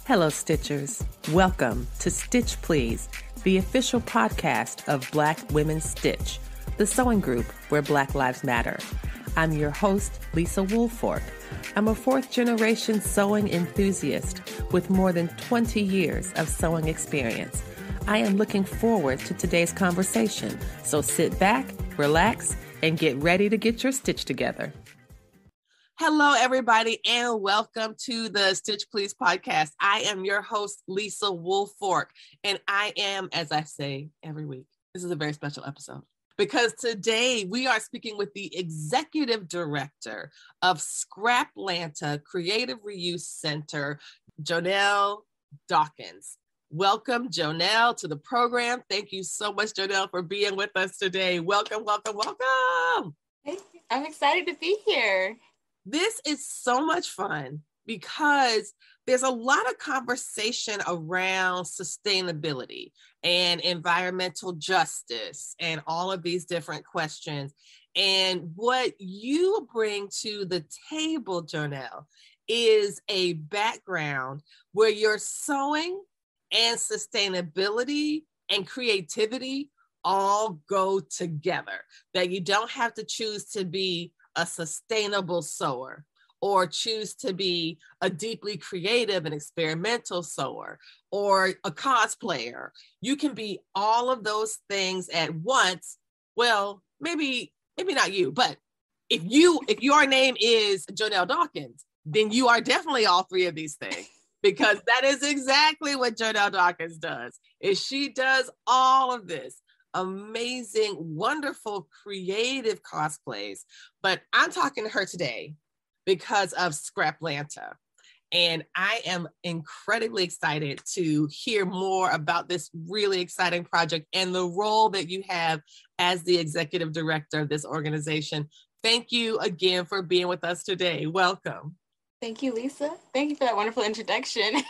Hello, Stitchers. Welcome to Stitch Please, the official podcast of Black Women Stitch, the sewing group where Black Lives Matter. I'm your host, Lisa Woolfork. I'm a fourth-generation sewing enthusiast with more than 20 years of sewing experience. I am looking forward to today's conversation, so sit back, relax, and get ready to get your stitch together. Hello, everybody, and welcome to the Stitch Please podcast. I am your host, Lisa Woolfork, and I am, as I say every week, this is a very special episode because today we are speaking with the executive director of Scraplanta Creative Reuse Center, Jonelle Dawkins. Welcome, Jonelle, to the program. Thank you so much, Jonelle, for being with us today. Welcome, welcome, welcome. Thank you. I'm excited to be here. This is so much fun because there's a lot of conversation around sustainability and environmental justice and all of these different questions. And what you bring to the table, Jonelle, is a background where your sewing and sustainability and creativity all go together, that you don't have to choose to be a sustainable sewer or choose to be a deeply creative and experimental sewer or a cosplayer. You can be all of those things at once. Well, maybe not you, but if your name is Jonelle Dawkins, then you are definitely all three of these things, because that is exactly what Jonelle Dawkins does, is she does all of this amazing, wonderful, creative cosplays. But I'm talking to her today because of Scraplanta. And I am incredibly excited to hear more about this really exciting project and the role that you have as the executive director of this organization. Thank you again for being with us today. Welcome. Thank you, Lisa. Thank you for that wonderful introduction.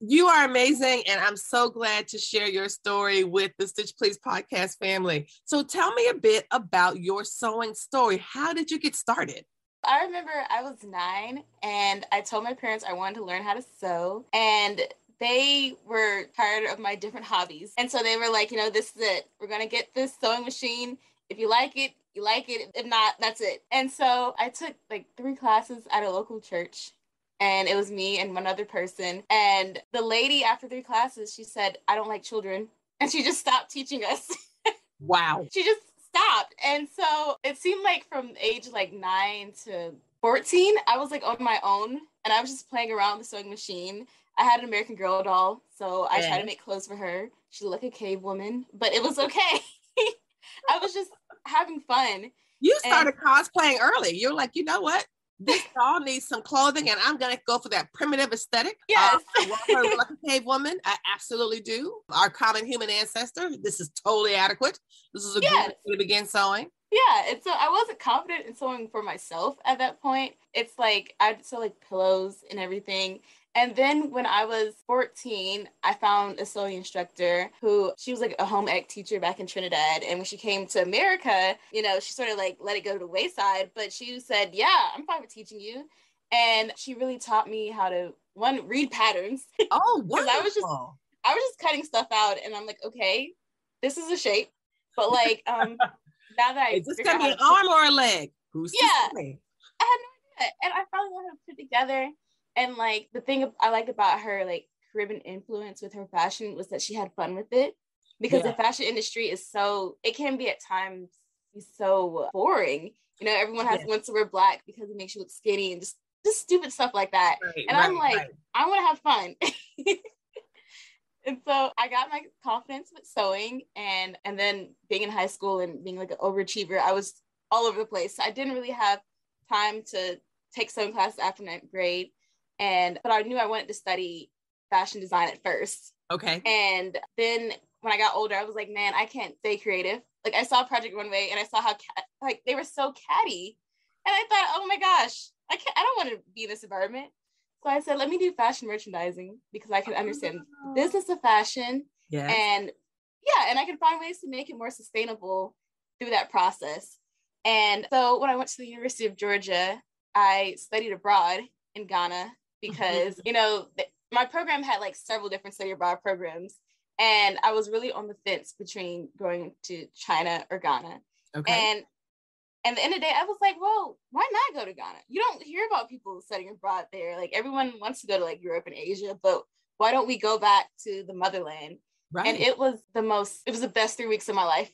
You are amazing, and I'm so glad to share your story with the Stitch Please podcast family. So tell me a bit about your sewing story. How did you get started? I remember I was 9 and I told my parents I wanted to learn how to sew, and they were tired of my different hobbies. And so they were like, this is it. We're going to get this sewing machine. If you like it, you like it. If not, that's it. And so I took like 3 classes at a local church. And it was me and one other person. And the lady, after 3 classes, she said, I don't like children. And she just stopped teaching us. Wow. She just stopped. And so it seemed like from age like 9 to 14, I was like on my own. And I was just playing around with the sewing machine. I had an American Girl doll. So I tried to make clothes for her. She looked like a cave woman, but it was okay. I was just having fun. You started cosplaying early. You're like, you know what? This doll needs some clothing, and I'm going to go for that primitive aesthetic. Yes. I want her to look like a cave woman. I absolutely do. Our common human ancestor. This is totally adequate. This is a good way to begin sewing. Yeah, and so I wasn't confident in sewing for myself at that point. It's like I'd sew like pillows and everything. And then when I was 14, I found a sewing instructor she was like a home ec teacher back in Trinidad. And when she came to America, she sort of like let it go to the wayside. But she said, yeah, I'm fine with teaching you. And she really taught me how to, one, read patterns. Oh, wonderful. I was just cutting stuff out. And I'm like, okay, this is a shape. But like, now that is this going to be an arm or a leg? Who's I had no idea. And I finally learned how to put it together. And like the thing I liked about her like Caribbean influence with her fashion was that she had fun with it, because the fashion industry is it can be at times so boring. Everyone wants to wear black because it makes you look skinny and just stupid stuff like that. I want to have fun. And so I got my confidence with sewing, and then being in high school and being like an overachiever, I was all over the place. I didn't really have time to take sewing classes after 9th grade. But I knew I wanted to study fashion design at first. Okay. And then when I got older, I was like, man, I can't stay creative. Like I saw Project Runway and I saw how they were so catty. And I thought, oh my gosh, I don't want to be in this environment. So I said, let me do fashion merchandising, because I can understand the business of fashion. Yes. And I can find ways to make it more sustainable through that process. And so when I went to the University of Georgia, I studied abroad in Ghana because, my program had like several different study abroad programs. And I was really on the fence between going to China or Ghana. Okay. And at the end of the day, I was like, well, why not go to Ghana? You don't hear about people studying abroad there. Like everyone wants to go to like Europe and Asia, but why don't we go back to the motherland? Right. And it was the best 3 weeks of my life.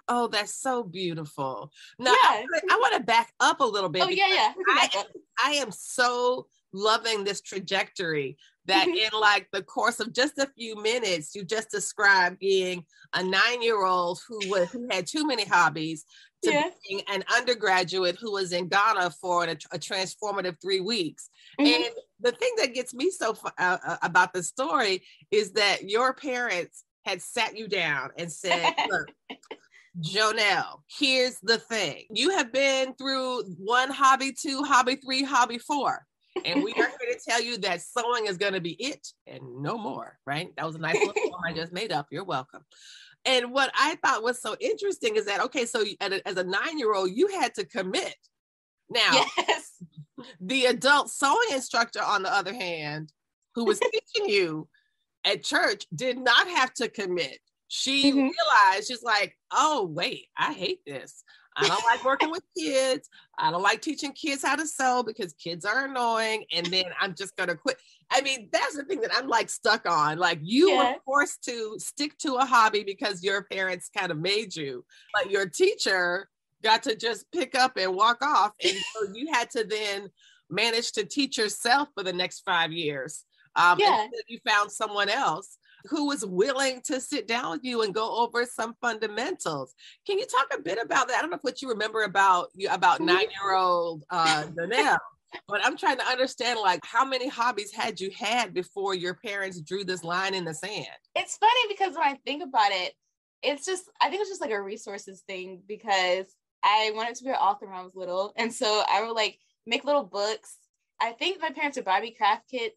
Oh, that's so beautiful. Now, Yeah. I want to back up a little bit. Oh, yeah. We can back up. I am so loving this trajectory that in like the course of just a few minutes, you just described being a 9-year-old who had too many hobbies to being an undergraduate who was in Ghana for a transformative 3 weeks. And the thing that gets me so about the story is that your parents had sat you down and said, look, Jonelle, here's the thing. You have been through 1, hobby 2, hobby 3, hobby 4. And we are here to tell you that sewing is going to be it and no more, right? That was a nice little poem I just made up. You're welcome. And what I thought was so interesting is that, okay, so as a 9-year-old, you had to commit. Now, the adult sewing instructor, on the other hand, who was teaching you at church, did not have to commit. She realized, she's like, oh, wait, I hate this. I don't like working with kids. I don't like teaching kids how to sew because kids are annoying. And then I'm just going to quit. I mean, that's the thing that I'm like stuck on. Like you were forced to stick to a hobby because your parents kind of made you, but your teacher got to just pick up and walk off. And so you had to then manage to teach yourself for the next 5 years. Until you found someone else who was willing to sit down with you and go over some fundamentals. Can you talk a bit about that? I don't know what you remember about 9-year-old Jonelle, but I'm trying to understand, like, how many hobbies had you had before your parents drew this line in the sand? It's funny because when I think about it, I think it's just like a resources thing, because I wanted to be an author when I was little. And so I would like make little books. I think my parents would buy me craft kits,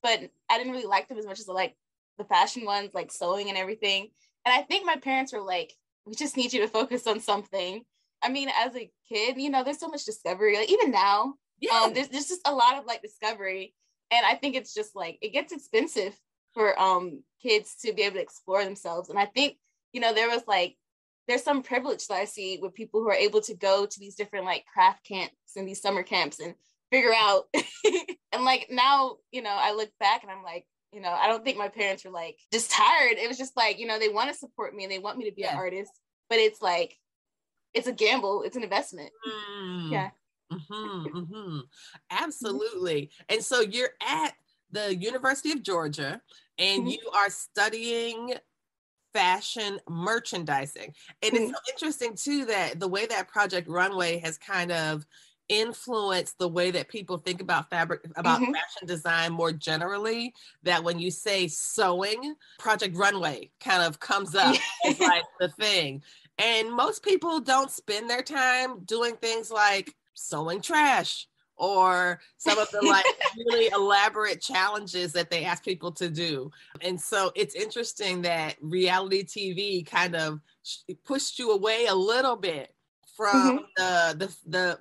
but I didn't really like them as much as I like the fashion ones, like sewing and everything. And I think my parents were like, we just need you to focus on something. I mean, as a kid, there's so much discovery. Like even now, there's just a lot of like discovery. And I think it's just like, it gets expensive for kids to be able to explore themselves. And I think, there's some privilege that I see with people who are able to go to these different like craft camps and these summer camps and figure out. And like now, I look back and I'm like, I don't think my parents were like just tired. It was just like, they want to support me and they want me to be an artist, but it's like, it's a gamble. It's an investment. Yeah. Absolutely. And so you're at the University of Georgia and you are studying fashion merchandising. And it's so interesting too, that the way that Project Runway has kind of influence the way that people think about fashion design more generally, that when you say sewing, Project Runway kind of comes up as like the thing. And most people don't spend their time doing things like sewing trash or some of the like really elaborate challenges that they ask people to do. And so it's interesting that reality TV kind of pushed you away a little bit from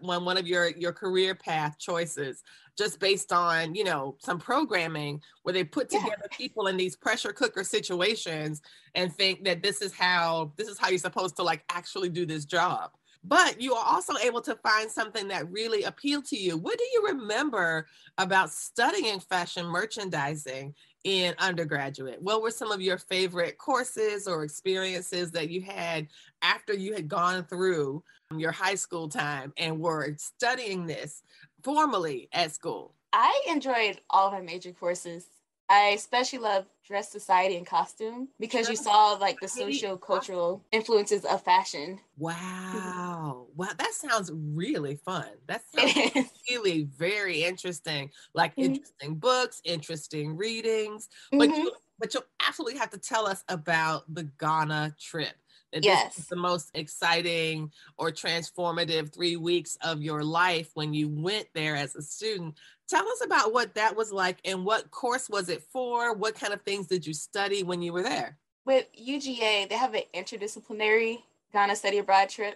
one of your career path choices, just based on, some programming where they put together people in these pressure cooker situations and think that this is how you're supposed to like actually do this job. But you are also able to find something that really appealed to you. What do you remember about studying fashion merchandising in undergraduate? What were some of your favorite courses or experiences that you had after you had gone through your high school time and were studying this formally at school? I enjoyed all of my major courses. I especially love dress, society, and costume because you saw like the socio-cultural influences of fashion. Wow. Wow. That sounds really fun. That sounds really very interesting. Like interesting books, interesting readings. But you'll absolutely have to tell us about the Ghana trip. This is the most exciting or transformative 3 weeks of your life when you went there as a student. Tell us about what that was like and what course was it for? What kind of things did you study when you were there? With UGA, they have an interdisciplinary Ghana study abroad trip.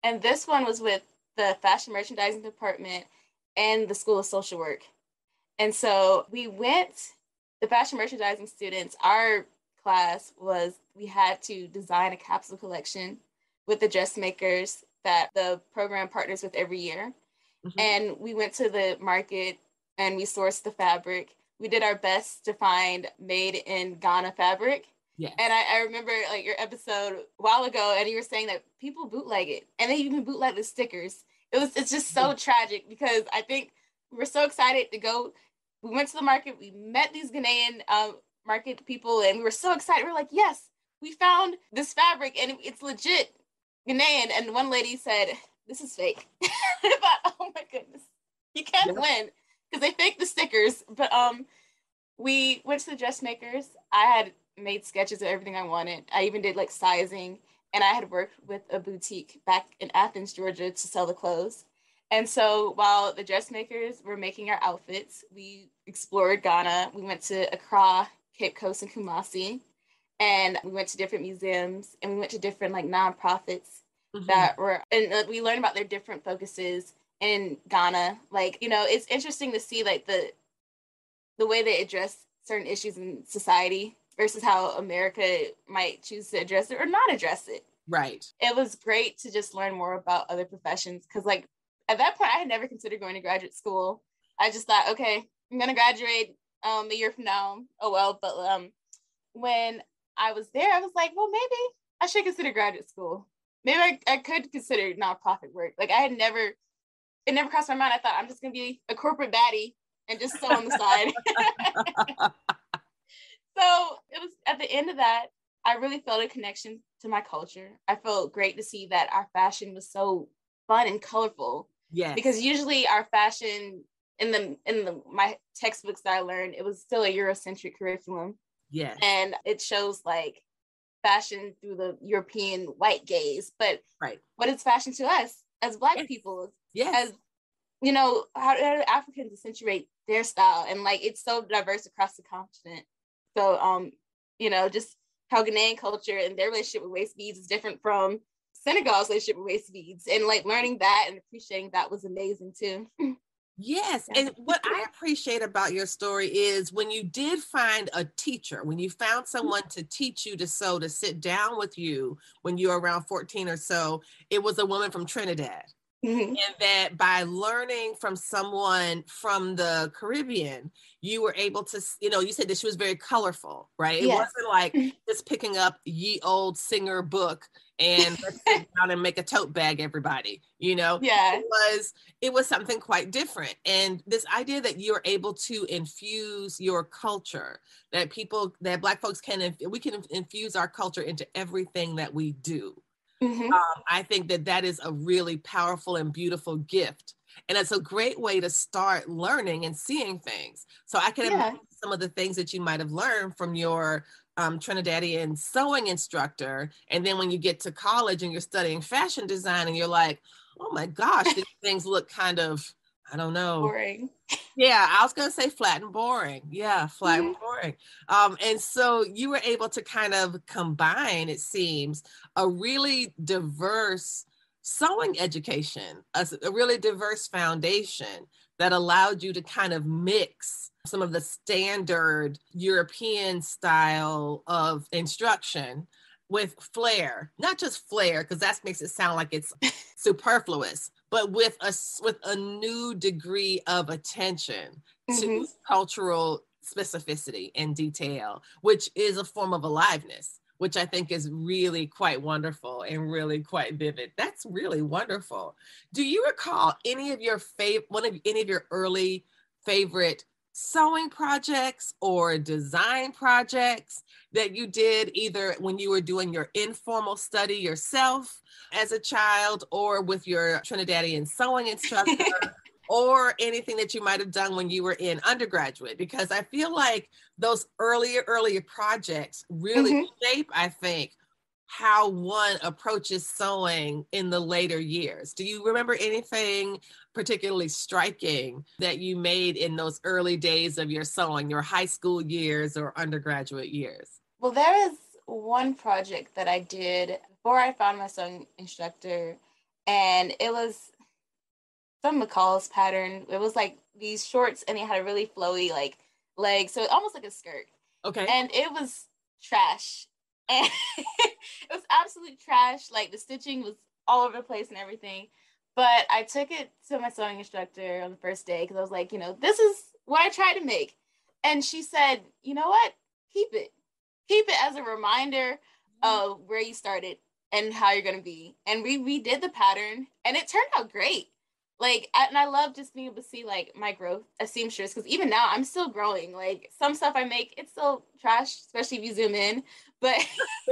And this one was with the fashion merchandising department and the School of Social Work. And so we went the fashion merchandising students, our class was, we had to design a capsule collection with the dressmakers that the program partners with every year. Mm-hmm. And we went to the market and we sourced the fabric. We did our best to find made in Ghana fabric. Yes. And I remember like your episode a while ago, and you were saying that people bootleg it, and they even bootleg the stickers. It's just so tragic, because I think we were so excited to go. We went to the market, we met these Ghanaian market people, and we were so excited. We were like, yes, we found this fabric and it's legit Ghanaian. And one lady said, this is fake. I thought, oh my goodness, you can't win, because they faked the stickers. But we went to the dressmakers. I had made sketches of everything I wanted. I even did like sizing, and I had worked with a boutique back in Athens, Georgia, to sell the clothes. And so while the dressmakers were making our outfits, we explored Ghana. We went to Accra, Cape Coast, and Kumasi, and we went to different museums, and we went to different like nonprofits that were, and we learned about their different focuses in Ghana. Like, you know, it's interesting to see like the way they address certain issues in society versus how America might choose to address it or not address it. Right. It was great to just learn more about other professions, because like at that point I had never considered going to graduate school. I just thought, okay, I'm gonna graduate a year from now. Oh well. But when I was there, I was like, well, maybe I should consider graduate school. Maybe I could consider nonprofit work. Like it never crossed my mind. I thought I'm just gonna be a corporate baddie and just sew on the side. So it was at the end of that, I really felt a connection to my culture. I felt great to see that our fashion was so fun and colorful. Yes. Because usually our fashion in my textbooks that I learned, it was still a Eurocentric curriculum. Yes. And it shows like fashion through the European white gaze. But what is fashion to us as Black people? Yes. As, you know, how do Africans accentuate their style? And like, it's so diverse across the continent. So, you know, just how Ghanaian culture and their relationship with waist beads is different from Senegal's relationship with waist beads. And like learning that and appreciating that was amazing too. Yes. And what I appreciate about your story is when you did find a teacher, when you found someone to teach you to sew, to sit down with you when you were around 14 or so, it was a woman from Trinidad. And that by learning from someone from the Caribbean, you were able to, you know, you said that she was very colorful, right? It wasn't like just picking up ye old singer book and let's sit down and make a tote bag, everybody, you know? Yeah. It was something quite different. And this idea that you're able to infuse your culture, that Black folks we can infuse our culture into everything that we do. I think that is a really powerful and beautiful gift. And it's a great way to start learning and seeing things. So I can imagine some of the things that you might have learned from your Trinidadian sewing instructor. And then when you get to college and you're studying fashion design and you're like, oh my gosh, these things look kind of, I don't know. Boring. Yeah, I was going to say flat and boring. Yeah, flat and boring. And so you were able to kind of combine, it seems, a really diverse sewing education, a really diverse foundation that allowed you to kind of mix some of the standard European style of instruction with flair, not just flair, because that makes it sound like it's superfluous, but with a new degree of attention to cultural specificity and detail, which is a form of aliveness, which I think is really quite wonderful and really quite vivid. That's really wonderful. Do you recall any of your any of your early favorite sewing projects or design projects that you did either when you were doing your informal study yourself as a child or with your Trinidadian sewing instructor or anything that you might have done when you were in undergraduate? Because I feel like those earlier projects really shape, I think, how one approaches sewing in the later years. Do you remember anything particularly striking that you made in those early days of your sewing, your high school years or undergraduate years? Well, there is one project that I did before I found my sewing instructor, and it was from McCall's pattern. It was like these shorts, and they had a really flowy, like leg, so almost like a skirt. Okay. And it was trash. And it was absolute trash. Like the stitching was all over the place and everything. But I took it to my sewing instructor on the first day because I was like, this is what I tried to make. And she said, you know what? Keep it. Keep it as a reminder of where you started and how you're going to be. And we redid the pattern and it turned out great. Like, and I love just being able to see like my growth as seamstress, because even now I'm still growing. Like some stuff I make, it's still trash, especially if you zoom in. But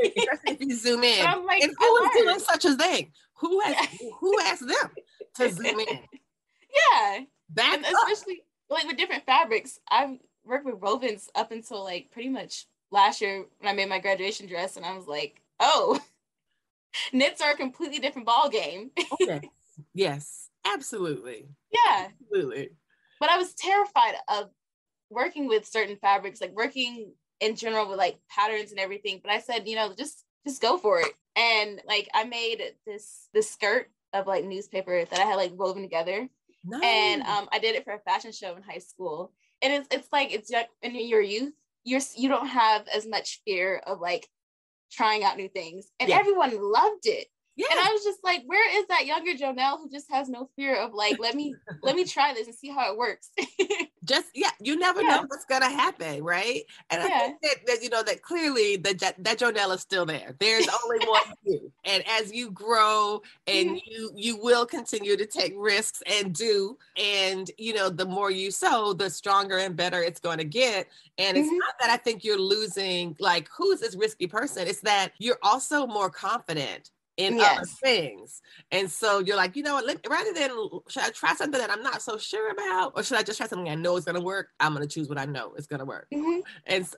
especially if you zoom in. I'm like, and who is doing such a thing? Who asked them to zoom in? Yeah. And especially like with different fabrics. I've worked with wovens up until like pretty much last year when I made my graduation dress, and I was like, oh, knits are a completely different ball game. Okay. Yes, absolutely. Yeah. Absolutely. But I was terrified of working with certain fabrics, like working in general with like patterns and everything. But I said, just go for it. And like I made this skirt of like newspaper that I had like woven together. Nice. And I did it for a fashion show in high school. And it's like it's in your youth, you don't have as much fear of like trying out new things. And everyone loved it. Yeah. And I was just like, where is that younger Jonelle who just has no fear of like, let me try this and see how it works. You never know what's gonna happen, right? And I think that that clearly that Jonelle is still there. There's only one you, and as you grow and you will continue to take risks and do, and the more you sew, the stronger and better it's going to get. And it's not that I think you're losing like who's this risky person. It's that you're also more confident in other things. And so you're like, rather than should I try something that I'm not so sure about, or should I just try something I know is going to work? I'm going to choose what I know is going to work.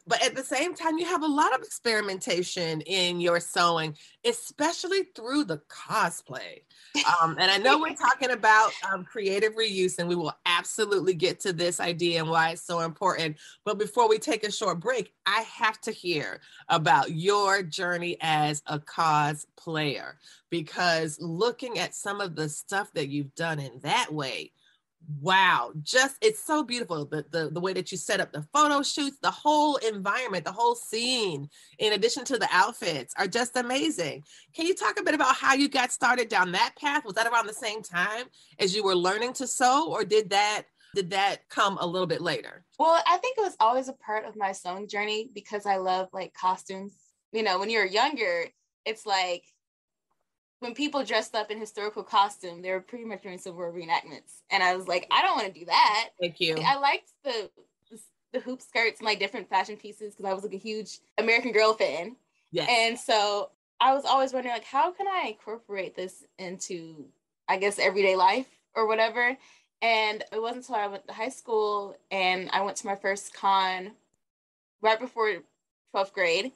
But at the same time, you have a lot of experimentation in your sewing, especially through the cosplay. And I know we're talking about creative reuse, and we will absolutely get to this idea and why it's so important. But before we take a short break, I have to hear about your journey as a cosplayer, because looking at some of the stuff that you've done in that way, wow, it's so beautiful. The way that you set up the photo shoots, the whole environment, the whole scene, in addition to the outfits, are just amazing. Can you talk a bit about how you got started down that path? Was that around the same time as you were learning to sew, or did that come a little bit later? Well, I think it was always a part of my sewing journey because I love like costumes. When you're younger, it's like when people dressed up in historical costume, they were pretty much doing Civil War reenactments. And I was like, I don't want to do that. Thank you. I liked the hoop skirts and like different fashion pieces because I was like a huge American Girl fan. Yes. And so I was always wondering like, how can I incorporate this into, I guess, everyday life or whatever? And it wasn't until I went to high school and I went to my first con right before 12th grade.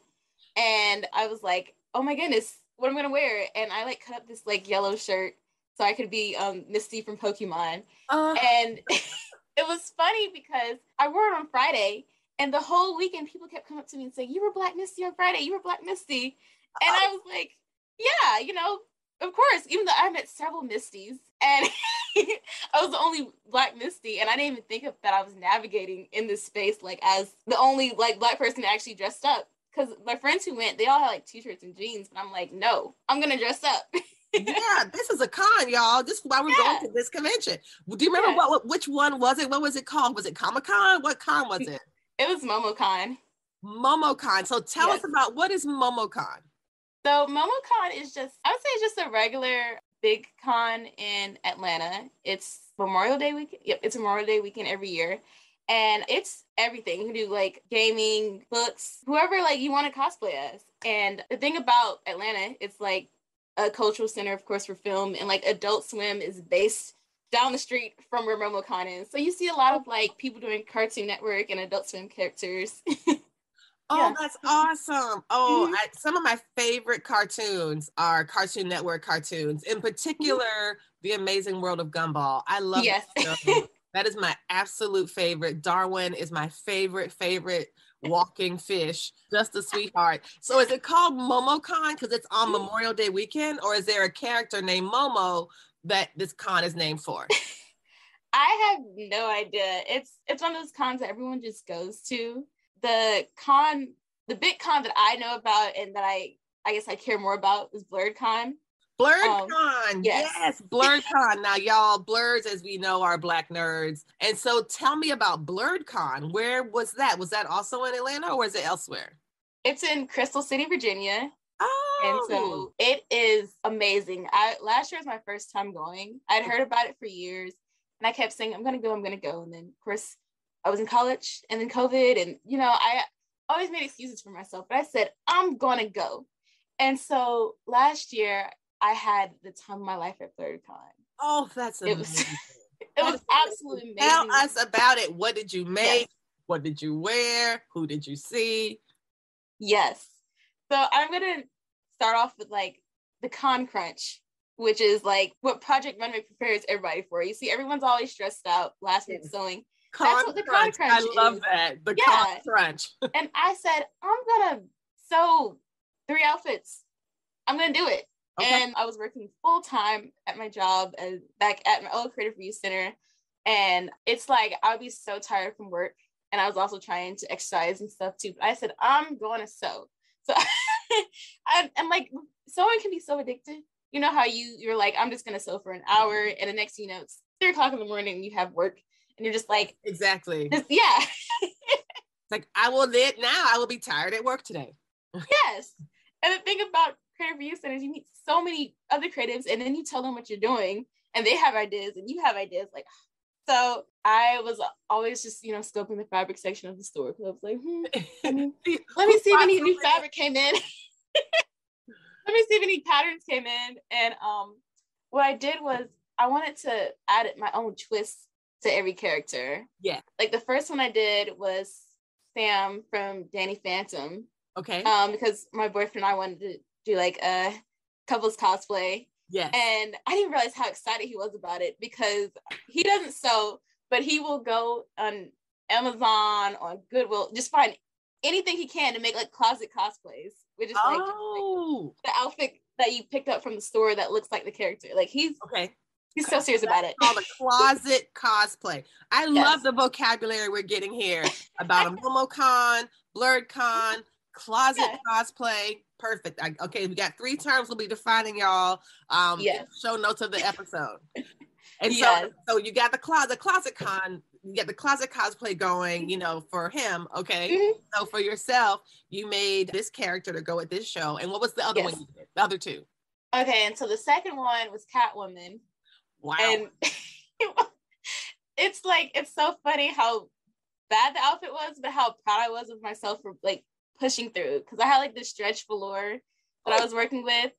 And I was like, oh my goodness, what am I going to wear? And I like cut up this like yellow shirt so I could be Misty from Pokemon. And it was funny because I wore it on Friday and the whole weekend people kept coming up to me and saying, you were Black Misty on Friday, you were Black Misty. And I was like, yeah, of course, even though I met several Misties and I was the only Black Misty, and I didn't even think of that I was navigating in this space like as the only like Black person that actually dressed up. Because my friends who went, they all had like t-shirts and jeans, but I'm like, no, I'm gonna dress up. Yeah, this is a con, y'all. This is why we're going to this convention. Do you remember which one was it? What was it called? Was it Comic-Con? What con was it? It was MomoCon. MomoCon. So tell us about, what is MomoCon? So MomoCon is I would say it's just a regular big con in Atlanta. It's Memorial Day weekend. Yep, it's Memorial Day weekend every year. And it's everything. You can do like gaming, books, whoever like you want to cosplay as. And the thing about Atlanta, it's like a cultural center, of course, for film. And like Adult Swim is based down the street from where MomoCon is. So you see a lot of like people doing Cartoon Network and Adult Swim characters. That's awesome. Some of my favorite cartoons are Cartoon Network cartoons, in particular, The Amazing World of Gumball. I love that show. That is my absolute favorite. Darwin is my favorite walking fish. Just a sweetheart. So is it called MomoCon because it's on Memorial Day weekend, or is there a character named Momo that this con is named for? I have no idea. It's one of those cons that everyone just goes to. The big con that I know about and that I guess I care more about is BlurredCon. BlurredCon, yes, BlurredCon. Now, y'all, blurs, as we know, are Black nerds. And so tell me about BlurredCon. Where was that? Was that also in Atlanta or was it elsewhere? It's in Crystal City, Virginia. Oh. And so it is amazing. Last year was my first time going. I'd heard about it for years. And I kept saying, I'm going to go. And then, of course, I was in college and then COVID. And, I always made excuses for myself. But I said, I'm going to go. And so last year, I had the time of my life at BlurredCon. Oh, that's amazing. It was absolutely amazing. Tell us about it. What did you make? Yes. What did you wear? Who did you see? Yes. So I'm going to start off with the con crunch, which is what Project Runway prepares everybody for. You see, everyone's always stressed out last minute sewing. That's what the con crunch is. I love that. The con crunch. And I said, I'm going to sew 3 outfits. I'm going to do it. Okay. And I was working full time at my job back at my old creative reuse center. And it's I would be so tired from work. And I was also trying to exercise and stuff too. But I said, I'm going to sew. So I'm sewing can be so addictive. You know how you're I'm just going to sew for an hour. And the next thing you know, it's 3:00 in the morning and you have work. And you're just exactly. Yeah. It's I will be tired at work today. Yes. And the thing about creative reuse centers, you meet so many other creatives and then you tell them what you're doing and they have ideas and you have ideas. So I was always just, scoping the fabric section of the store because I was let me see if any new fabric came in. Let me see if any patterns came in. And what I did was I wanted to add my own twist to every character. Yeah. The first one I did was Sam from Danny Phantom. Okay. Because my boyfriend and I wanted to do a couples cosplay. Yes. And I didn't realize how excited he was about it because he doesn't sew, but he will go on Amazon, on Goodwill, just find anything he can to make closet cosplays, which is the outfit that you picked up from the store that looks like the character. He's so serious about it. Called a closet cosplay. I love the vocabulary we're getting here about a MomoCon, BlurredCon, closet cosplay. Perfect. We got 3 terms we'll be defining, y'all. Show notes of the episode. And so you got the closet con, you get the closet cosplay going, for him. Okay. Mm-hmm. So for yourself, you made this character to go with this show. And what was the other one you did? The other 2? Okay. And so the second one was Catwoman. Wow. And it's so funny how bad the outfit was, but how proud I was of myself for pushing through, because I had this stretch velour that I was working with,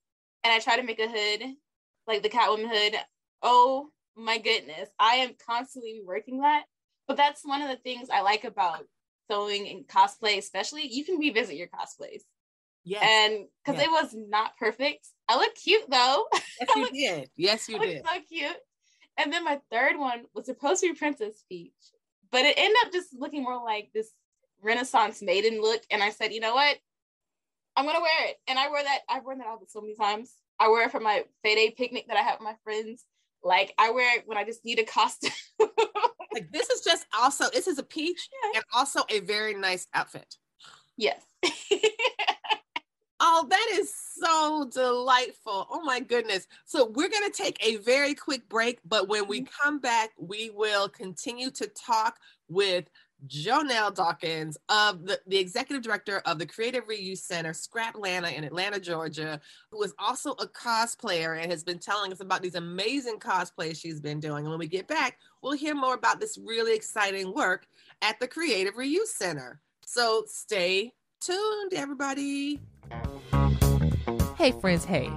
and I tried to make a hood, the Catwoman hood. Oh my goodness, I am constantly working that. But that's one of the things I like about sewing and cosplay, especially. You can revisit your cosplays. Yes. And because it was not perfect. I look cute though. Yes, you did. Yes, you did. So cute. And then my third one was supposed to be Princess Peach, but it ended up just looking more like this Renaissance maiden look. And I said, you know what? I'm gonna wear it. And I've worn that outfit so many times. I wear it for my Fayday picnic that I have with my friends. I wear it when I just need a costume. This is a peach and also a very nice outfit. Yes. Oh, that is so delightful. Oh my goodness. So we're going to take a very quick break, but when we come back, we will continue to talk with Jonelle Dawkins, of the executive director of the Creative Reuse Center, Scraplanta in Atlanta, Georgia, who is also a cosplayer and has been telling us about these amazing cosplays she's been doing. And when we get back, we'll hear more about this really exciting work at the Creative Reuse Center. So stay tuned, everybody. Hey, friends, hey.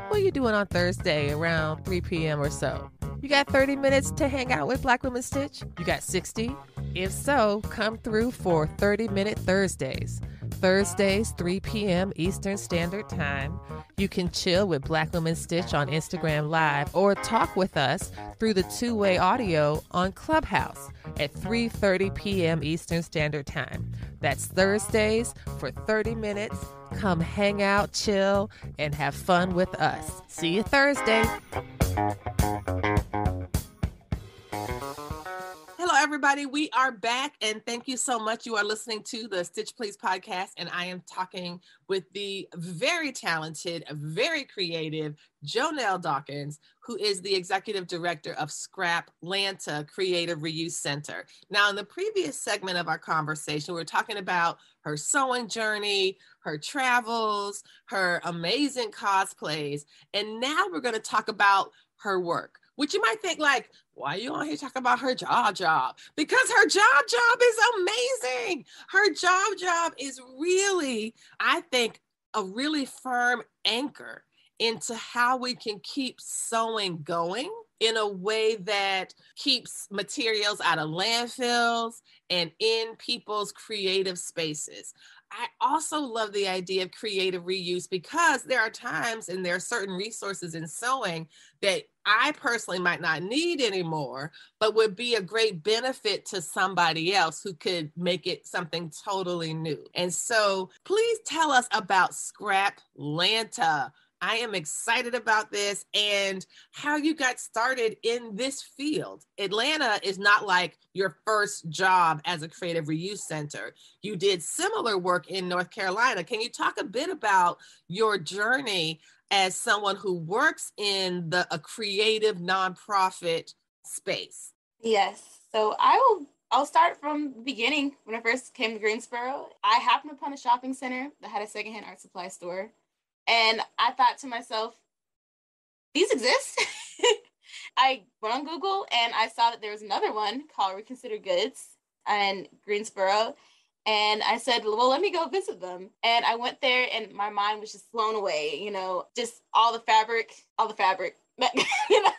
What are you doing on Thursday around 3 p.m. or so? You got 30 minutes to hang out with Black Women Stitch? You got 60? If so, come through for 30-Minute Thursdays. Thursdays, 3 p.m. Eastern Standard Time. You can chill with Black Women Stitch on Instagram Live or talk with us through the two-way audio on Clubhouse at 3:30 p.m. Eastern Standard Time. That's Thursdays for 30 minutes. Come hang out, chill, and have fun with us. See you Thursday. everybody. We are back, and thank you so much. You are listening to the Stitch Please podcast, and I am talking with the very talented, very creative Jonelle Dawkins, who is the executive director of Scraplanta Creative Reuse Center. Now, in the previous segment of our conversation, we were talking about her sewing journey, her travels, her amazing cosplays, and now we're going to talk about her work, which you might think like, why are you on here talking about her job? Because her job is amazing. Her job is really, I think, a really firm anchor into how we can keep sewing going in a way that keeps materials out of landfills and in people's creative spaces. I also love the idea of creative reuse because there are times and there are certain resources in sewing that I personally might not need anymore, but would be a great benefit to somebody else who could make it something totally new. And so please tell us about Scraplanta. I am excited about this and how you got started in this field. Atlanta is not like your first job as a creative reuse center. You did similar work in North Carolina. Can you talk a bit about your journey as someone who works in a creative nonprofit space? Yes. So I'll start from the beginning. When I first came to Greensboro, I happened upon a shopping center that had a secondhand art supply store. And I thought to myself, these exist. I went on Google and I saw that there was another one called Reconsider Goods in Greensboro. And I said, well, let me go visit them. And I went there and my mind was just blown away, just all the fabric. You know,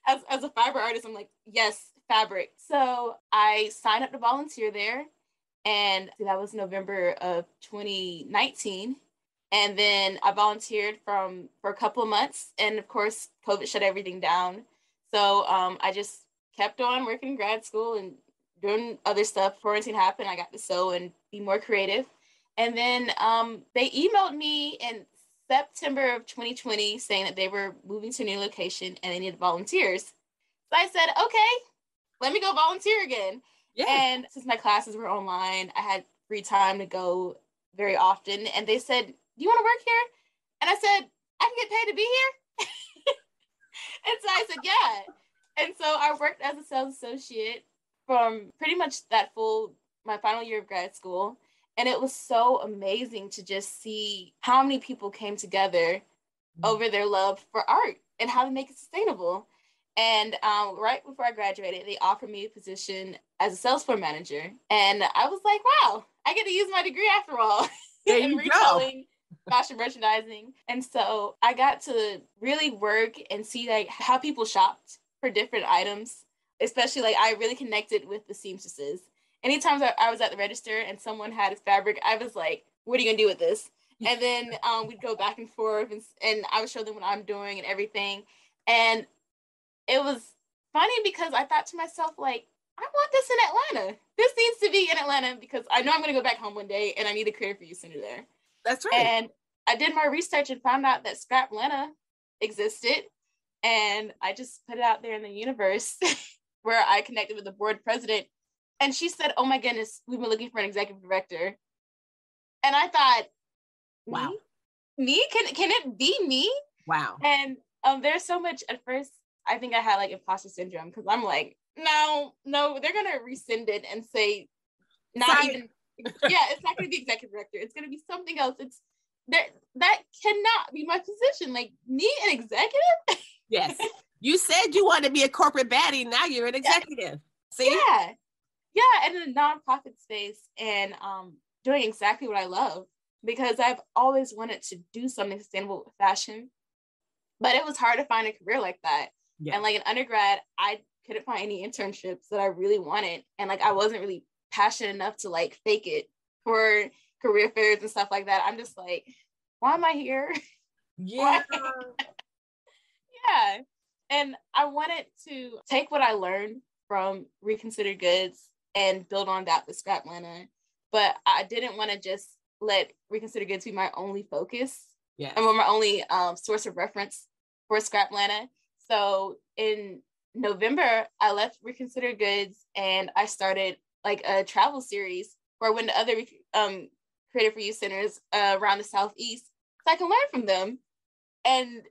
as a fiber artist, I'm like, yes, fabric. So I signed up to volunteer there. And that was November of 2019. And then I volunteered for a couple of months. And of course, COVID shut everything down. So I just kept on working in grad school and doing other stuff. Quarantine happened. I got to sew and be more creative. And then they emailed me in September of 2020 saying that they were moving to a new location and they needed volunteers. So I said, okay, let me go volunteer again. Yeah. And since my classes were online, I had free time to go very often. And they said, do you want to work here? And I said, I can get paid to be here. And so I said, yeah. And so I worked as a sales associate from pretty much my final year of grad school. And it was so amazing to just see how many people came together over their love for art and how to make it sustainable. And right before I graduated, they offered me a position as a sales floor manager. And I was like, wow, I get to use my degree after all. There you go. Fashion merchandising. And so I got to really work and see like how people shopped for different items, especially like I really connected with the seamstresses. Anytime I was at the register and someone had a fabric, I was like, what are you gonna do with this? And then we'd go back and forth and I would show them what I'm doing and everything. And it was funny because I thought to myself, like, I want this in Atlanta. This needs to be in Atlanta because I know I'm gonna go back home one day and I need a creative reuse center there. That's right. And I did my research and found out that Scraplanta existed. And I just put it out there in the universe where I connected with the board president. And she said, oh my goodness, we've been looking for an executive director. And I thought, wow. Me? Can it be me? Wow. And there's so much, at first, I think I had like imposter syndrome because I'm like, no, they're going to rescind it and say, it's not going to be executive director. It's going to be something else. It's that cannot be my position. Like, me, an executive? Yes. You said you wanted to be a corporate baddie. Now you're an executive. See? Yeah, and in a nonprofit space and doing exactly what I love because I've always wanted to do something sustainable with fashion, but it was hard to find a career like that. Yeah. And like in undergrad, I couldn't find any internships that I really wanted. And like, I wasn't really passionate enough to like fake it for career fairs and stuff like that. I'm just like, why am I here? Yeah. Yeah. And I wanted to take what I learned from Reconsider Goods and build on that with Scraplanta. But I didn't want to just let Reconsider Goods be my only focus. Yeah. And my only source of reference for Scraplanta. So in November, I left Reconsider Goods and I started like a travel series where I went to other creative reuse centers around the Southeast so I can learn from them. And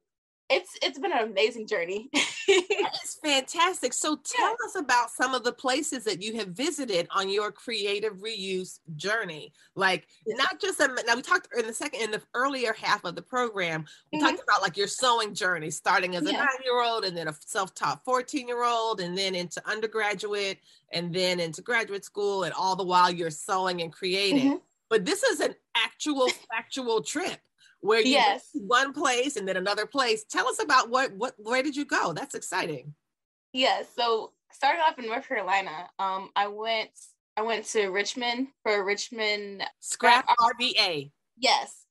it's been an amazing journey. That is fantastic. So tell us about some of the places that you have visited on your creative reuse journey. Like not just now we talked in the earlier half of the program, we talked about like your sewing journey, starting as a 9-year-old and then a self-taught 14-year-old and then into undergraduate and then into graduate school, and all the while you're sewing and creating. But this is an actual factual trip where you went to one place and then another place. Tell us about where did you go? That's exciting. So starting off in North Carolina, I went to Richmond for Richmond Scrap RVA. Yes.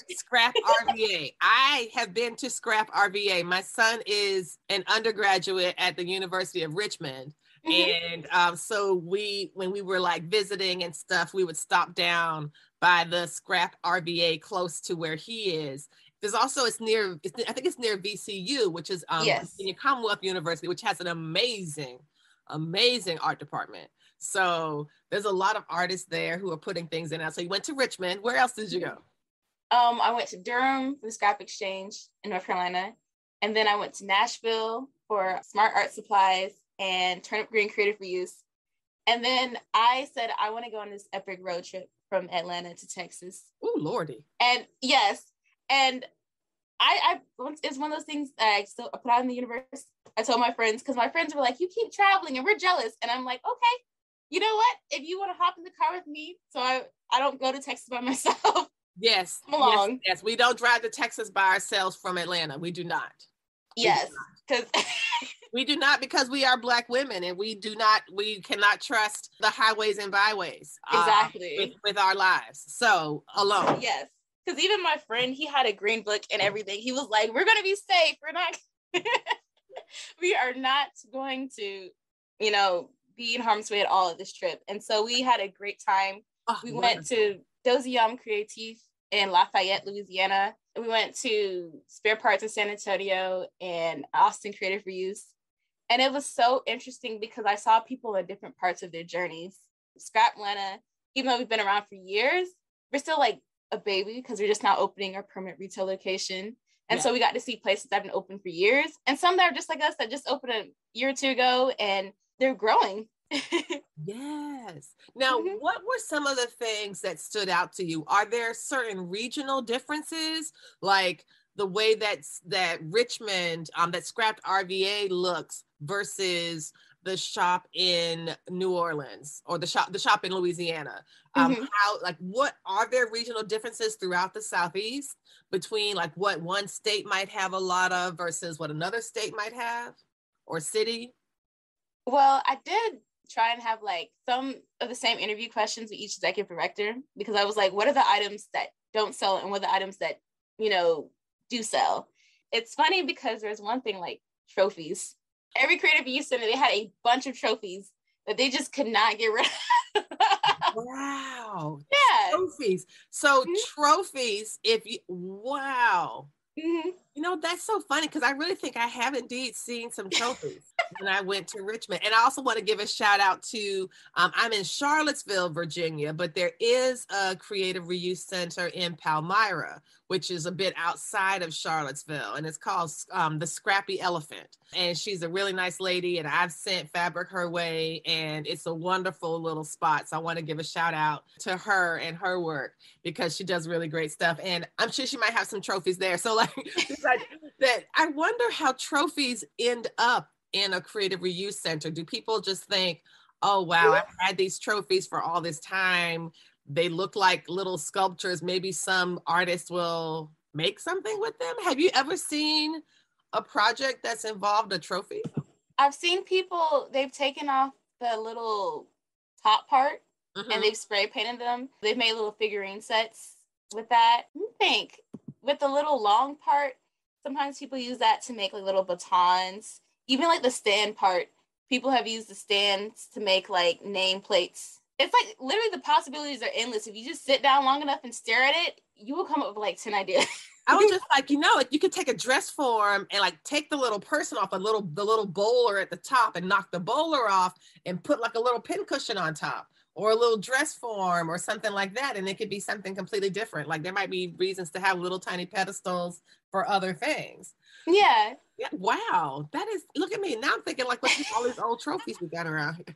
Scrap RVA. I have been to Scrap RVA. My son is an undergraduate at the University of Richmond. And so when we were like visiting and stuff, we would stop down by the Scrap RVA close to where he is. There's also, I think it's near VCU, which is Virginia Commonwealth University, which has an amazing art department. So there's a lot of artists there who are putting things in out. So you went to Richmond. Where else did you go? I went to Durham for the Scrap Exchange in North Carolina. And then I went to Nashville for Smart Art Supplies and Turnip Green Creative Reuse. And then I said, I want to go on this epic road trip from Atlanta to Texas. Oh, Lordy. And and it's one of those things that I still put out in the universe. I told my friends, because my friends were like, you keep traveling and we're jealous. And I'm like, okay, you know what? If you want to hop in the car with me, so I don't go to Texas by myself. Yes. Come along. Yes. We don't drive to Texas by ourselves from Atlanta. We do not. Yes. Because we do not, because we are Black women and we cannot trust the highways and byways. Exactly. With our lives. So alone. Yes. Because even my friend, he had a green book and everything. He was like, we're going to be safe. We are not going to, be in harm's way at all at this trip. And so we had a great time. We went to Dosium Creatif in Lafayette, Louisiana. We went to Spare Parts in San Antonio and Austin Creative Reuse. And it was so interesting because I saw people in different parts of their journeys. Scraplanta, even though we've been around for years, we're still like a baby because we're just now opening our permanent retail location. And so we got to see places that have been open for years. And some that are just like us that just opened a year or two ago and they're growing. Yes. Now, what were some of the things that stood out to you? Are there certain regional differences, like the way that Richmond, that Scrapped RVA looks versus the shop in New Orleans or the shop in Louisiana? What are there regional differences throughout the Southeast between like what one state might have a lot of versus what another state might have or city? Well, I did try and have like some of the same interview questions with each executive director, because I was like, what are the items that don't sell and what are the items that, do sell? It's funny because there's one thing like trophies. Every creative use center, they had a bunch of trophies that they just could not get rid of. Wow. Yeah. Trophies. So trophies, wow. That's so funny because I really think I have indeed seen some trophies when I went to Richmond. And I also want to give a shout out to, I'm in Charlottesville, Virginia, but there is a creative reuse center in Palmyra, which is a bit outside of Charlottesville. And it's called the Scrappy Elephant. And she's a really nice lady. And I've sent fabric her way. And it's a wonderful little spot. So I want to give a shout out to her and her work because she does really great stuff. And I'm sure she might have some trophies there. So that I wonder how trophies end up in a creative reuse center. Do people just think, oh, wow, I've had these trophies for all this time. They look like little sculptures. Maybe some artist will make something with them. Have you ever seen a project that's involved a trophy? I've seen people, they've taken off the little top part and they've spray painted them. They've made little figurine sets with that. I think with the little long part, sometimes people use that to make like little batons. Even like the stand part, people have used the stands to make like nameplates. It's like literally the possibilities are endless. If you just sit down long enough and stare at it, you will come up with like 10 ideas. I was just like, you could take a dress form and like take the little person off, the little bowler at the top, and knock the bowler off and put like a little pin cushion on top, or a little dress form or something like that. And it could be something completely different. Like there might be reasons to have little tiny pedestals for other things. Yeah. Yeah. Wow. Look at me. Now I'm thinking like, what's all these old trophies we got around here?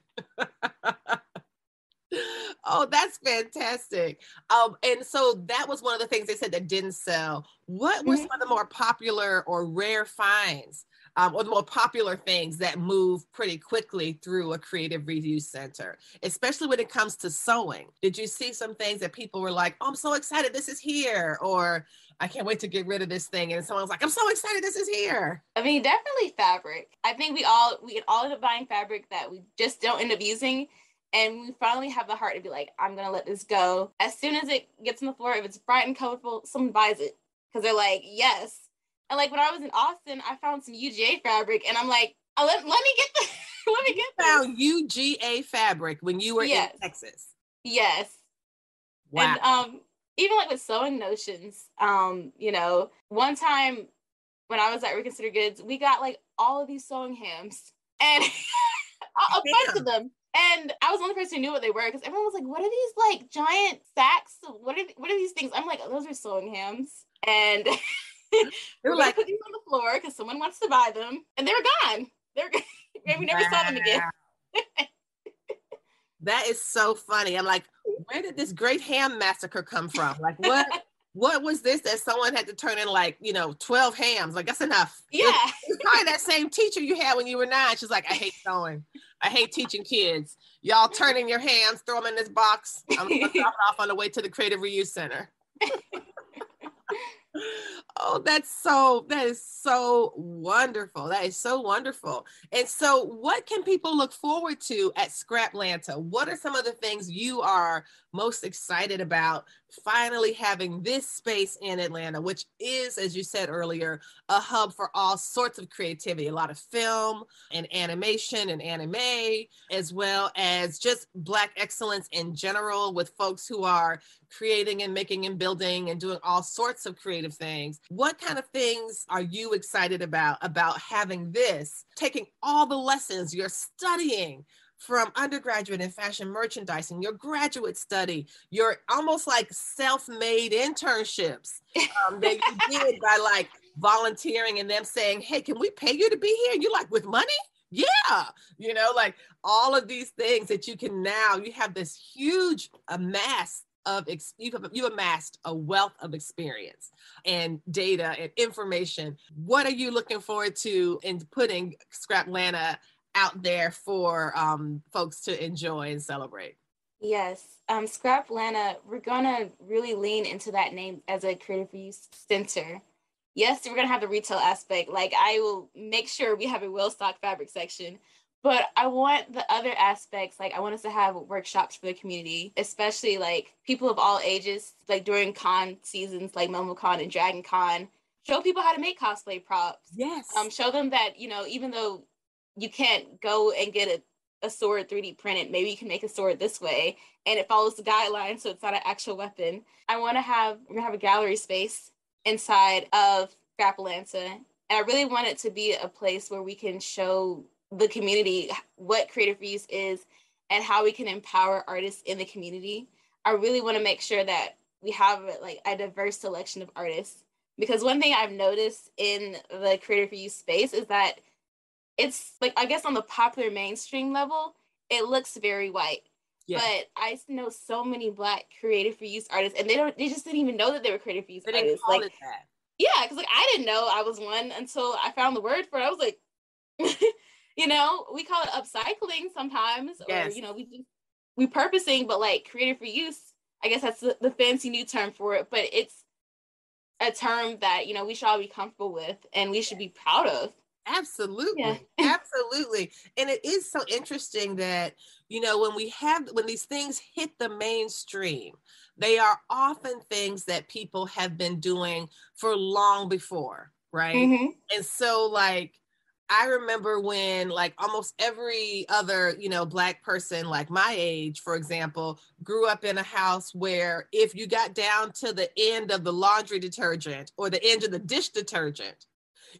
Oh, that's fantastic. And so that was one of the things they said that didn't sell. What were some of the more popular or rare finds, or the more popular things that move pretty quickly through a creative reuse center, especially when it comes to sewing? Did you see some things that people were like, oh, I'm so excited this is here, or I can't wait to get rid of this thing, and someone's like, I'm so excited this is here? I mean, definitely fabric. I think we all end up buying fabric that we just don't end up using. And we finally have the heart to be like, I'm going to let this go. As soon as it gets on the floor, if it's bright and colorful, someone buys it. Because they're like, yes. And like when I was in Austin, I found some UGA fabric. And I'm like, let me get this. Let me get this. You found UGA fabric when you were in Texas? Yes. Wow. And even like with sewing notions, one time when I was at Reconsider Goods, we got like all of these sewing hams. And a bunch of them. And I was the only person who knew what they were, because everyone was like, what are these like giant sacks? What are these things? I'm like, those are sewing hams. And we're like, put these on the floor because someone wants to buy them. And they were gone. We never saw them again. That is so funny. I'm like, where did this great ham massacre come from? Like, what was this that someone had to turn in like, 12 hams? Like, that's enough. Yeah. It's probably that same teacher you had when you were 9. She's like, I hate sewing. I hate teaching kids. Y'all turn in your hams, throw them in this box. I'm going to drop it off on the way to the Creative Reuse Center. Oh, that is so wonderful. That is so wonderful. And so what can people look forward to at Scraplanta? What are some of the things you are most excited about finally having this space in Atlanta, which is, as you said earlier, a hub for all sorts of creativity, a lot of film and animation and anime, as well as just Black excellence in general, with folks who are creating and making and building and doing all sorts of creative things. What kind of things are you excited about having this, taking all the lessons you're studying from undergraduate in fashion merchandising, your graduate study, your almost like self-made internships that you did by like volunteering and them saying, hey, can we pay you to be here? And you're like, with money? Yeah. Like all of these things that you can now, you have this huge you've amassed a wealth of experience and data and information. What are you looking forward to in putting Scraplanta out there for folks to enjoy and celebrate? Yes, Scraplanta, we're gonna really lean into that name as a creative reuse center. Yes, we're gonna have the retail aspect. Like, I will make sure we have a well-stocked fabric section, but I want the other aspects. Like, I want us to have workshops for the community, especially like people of all ages, like during con seasons like Momo Con and Dragon Con. Show people how to make cosplay props. Yes. Show them that, even though you can't go and get a sword 3D printed, maybe you can make a sword this way and it follows the guidelines, so it's not an actual weapon. We're gonna have a gallery space inside of Scraplanta, and I really want it to be a place where we can show the community what creative reuse is and how we can empower artists in the community. I really want to make sure that we have like a diverse selection of artists, because one thing I've noticed in the creative reuse space is that it's like, I guess on the popular mainstream level, it looks very white. Yeah. But I know so many Black creative reuse artists, and they just didn't even know that they were creative reuse artists. Call it that. Yeah, because like I didn't know I was one until I found the word for it. I was like, we call it upcycling sometimes, yes. Or we purposing, but like creative reuse, I guess that's the fancy new term for it. But it's a term that we should all be comfortable with and we should be proud of. Absolutely. Yeah. Absolutely. And it is so interesting that, when these things hit the mainstream, they are often things that people have been doing for long before, right? Mm-hmm. And so like, I remember when like almost every other, Black person like my age, for example, grew up in a house where if you got down to the end of the laundry detergent or the end of the dish detergent,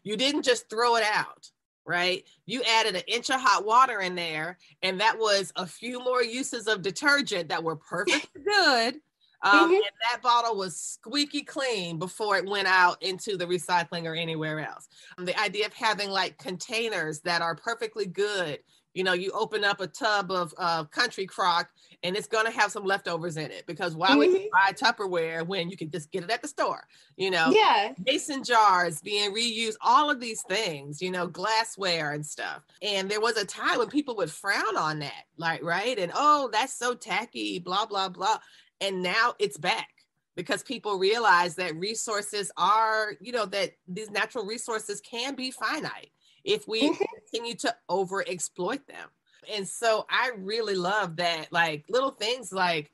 you didn't just throw it out, right? You added an inch of hot water in there, and that was a few more uses of detergent that were perfectly good. And that bottle was squeaky clean before it went out into the recycling or anywhere else. The idea of having like containers that are perfectly good. You open up a tub of country crock and it's going to have some leftovers in it, because why would you buy Tupperware when you can just get it at the store? Yeah. Mason jars being reused, all of these things, glassware and stuff. And there was a time when people would frown on that, like, right? And, oh, that's so tacky, blah, blah, blah. And now it's back because people realize that resources are, that these natural resources can be finite if we continue to overexploit them. And so I really love that, like little things like,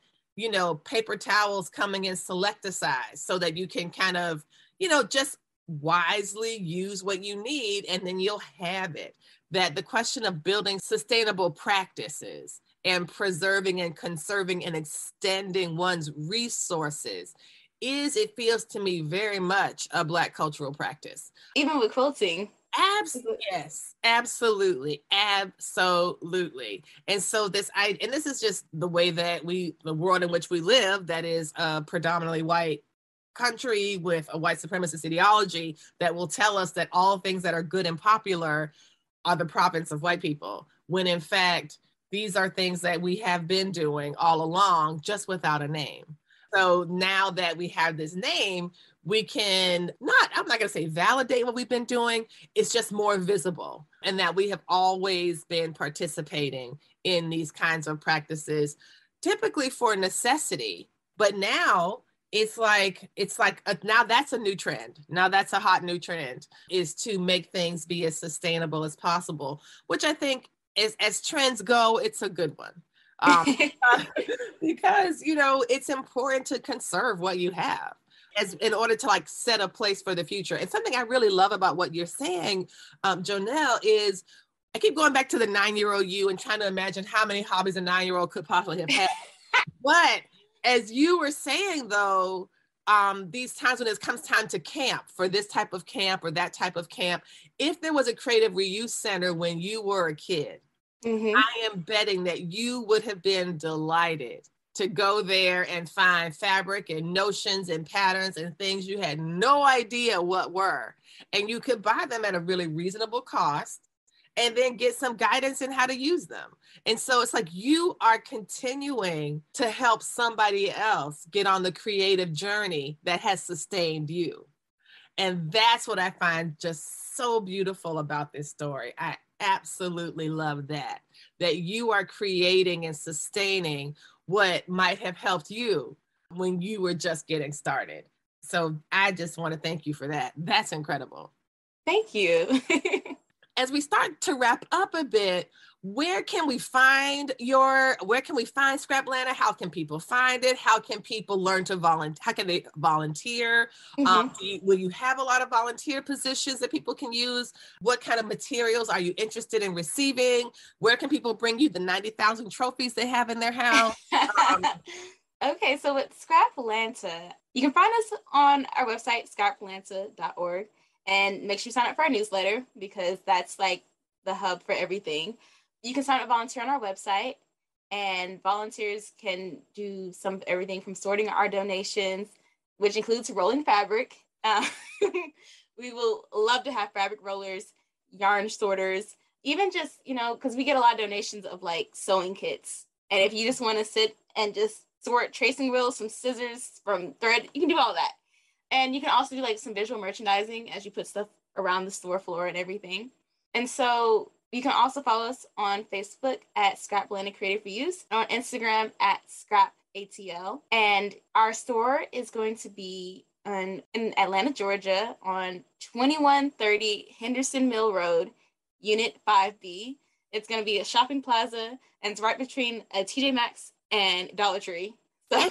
paper towels coming in selecta size so that you can kind of, just wisely use what you need and then you'll have it. That the question of building sustainable practices and preserving and conserving and extending one's resources it feels to me very much a Black cultural practice. Even with quilting. Yes, absolutely. Absolutely. And so this is just the way that the world in which we live, that is a predominantly white country with a white supremacist ideology that will tell us that all things that are good and popular are the province of white people, when in fact, these are things that we have been doing all along, just without a name. So now that we have this name, we can I'm not going to say validate what we've been doing. It's just more visible, and that we have always been participating in these kinds of practices, typically for necessity. But now it's like now that's a new trend. Now that's a hot new trend, is to make things be as sustainable as possible, which I think as trends go, it's a good one. Because, it's important to conserve what you have in order to like set a place for the future. And something I really love about what you're saying, Jonelle, is I keep going back to the 9-year-old you and trying to imagine how many hobbies a 9-year-old could possibly have had. But as you were saying, though, these times when it comes time to camp for this type of camp or that type of camp, if there was a creative reuse center when you were a kid, I am betting that you would have been delighted to go there and find fabric and notions and patterns and things you had no idea what were. And you could buy them at a really reasonable cost and then get some guidance in how to use them. And so it's like you are continuing to help somebody else get on the creative journey that has sustained you. And that's what I find just so beautiful about this story. I absolutely love that you are creating and sustaining what might have helped you when you were just getting started. So I just want to thank you for that. That's incredible. Thank you. As we start to wrap up a bit, where can we find Scraplanta? How can people find it? How can people learn to volunteer? How can they volunteer? Will you have a lot of volunteer positions that people can use? What kind of materials are you interested in receiving? Where can people bring you the 90,000 trophies they have in their house? Okay, so with Scraplanta, you can find us on our website, scraplanta.org. And make sure you sign up for our newsletter, because that's like the hub for everything. You can sign up volunteer on our website, and volunteers can do everything from sorting our donations, which includes rolling fabric. We will love to have fabric rollers, yarn sorters, even just, because we get a lot of donations of like sewing kits. And if you just want to sit and just sort tracing wheels, some scissors, from thread, you can do all that. And you can also do like some visual merchandising as you put stuff around the store floor and everything. And so you can also follow us on Facebook at Scraplanta Creative Reuse, and on Instagram at ScrapATL. And our store is going to be in Atlanta, Georgia, on 2130 Henderson Mill Road, Unit 5B. It's going to be a shopping plaza, and it's right between a TJ Maxx and Dollar Tree. So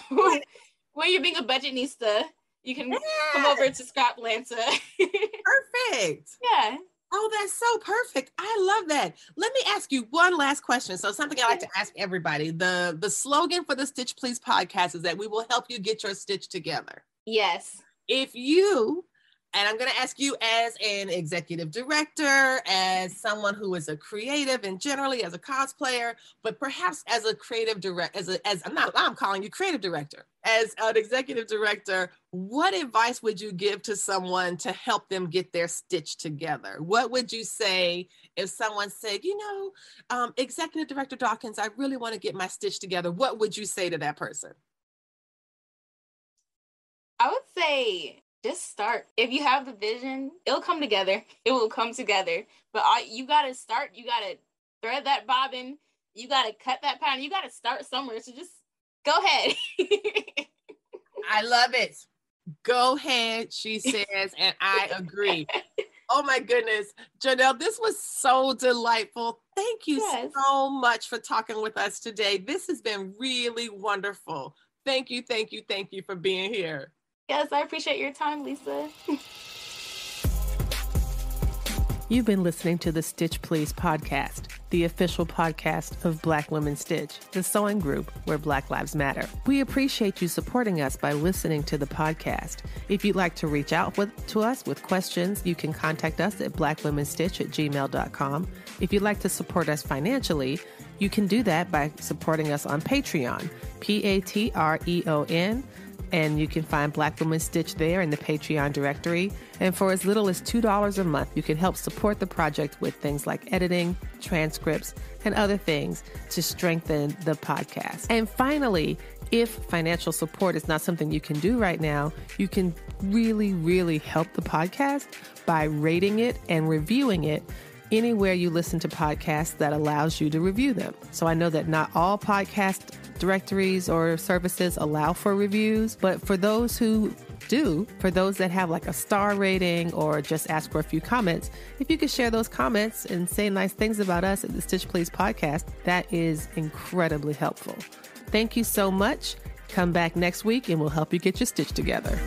when you're being a budgetnista, you can come over to Scraplanta. Perfect. Yeah. Oh, that's so perfect. I love that. Let me ask you one last question. So something I like to ask everybody. The slogan for the Stitch Please podcast is that we will help you get your stitch together. Yes. If you, and I'm going to ask you as an executive director, as someone who is a creative and generally as a cosplayer, but perhaps as a creative director, I'm calling you creative director, as an executive director, what advice would you give to someone to help them get their stitch together? What would you say if someone said, Executive Director Dawkins, I really want to get my stitch together. What would you say to that person? I would say just start. If you have the vision, it'll come together. It will come together. But you got to start. You got to thread that bobbin. You got to cut that pattern. You got to start somewhere. So just go ahead. I love it. Go ahead, she says, and I agree. Oh my goodness. Jonelle, this was so delightful. Thank you so much for talking with us today. This has been really wonderful. Thank you for being here. Yes, I appreciate your time, Lisa. You've been listening to the Stitch Please podcast, the official podcast of Black Women Stitch, the sewing group where Black Lives Matter. We appreciate you supporting us by listening to the podcast. If you'd like to reach out to us with questions, you can contact us at blackwomenstitch@gmail.com. If you'd like to support us financially, you can do that by supporting us on Patreon, Patreon. And you can find Black Women Stitch there in the Patreon directory. And for as little as $2 a month, you can help support the project with things like editing, transcripts, and other things to strengthen the podcast. And finally, if financial support is not something you can do right now, you can really, really help the podcast by rating it and reviewing it anywhere you listen to podcasts that allows you to review them. So I know that not all podcast directories or services allow for reviews, but for those who do, for those that have like a star rating or just ask for a few comments, if you could share those comments and say nice things about us at the Stitch Please podcast, that is incredibly helpful. Thank you so much. Come back next week and we'll help you get your stitch together.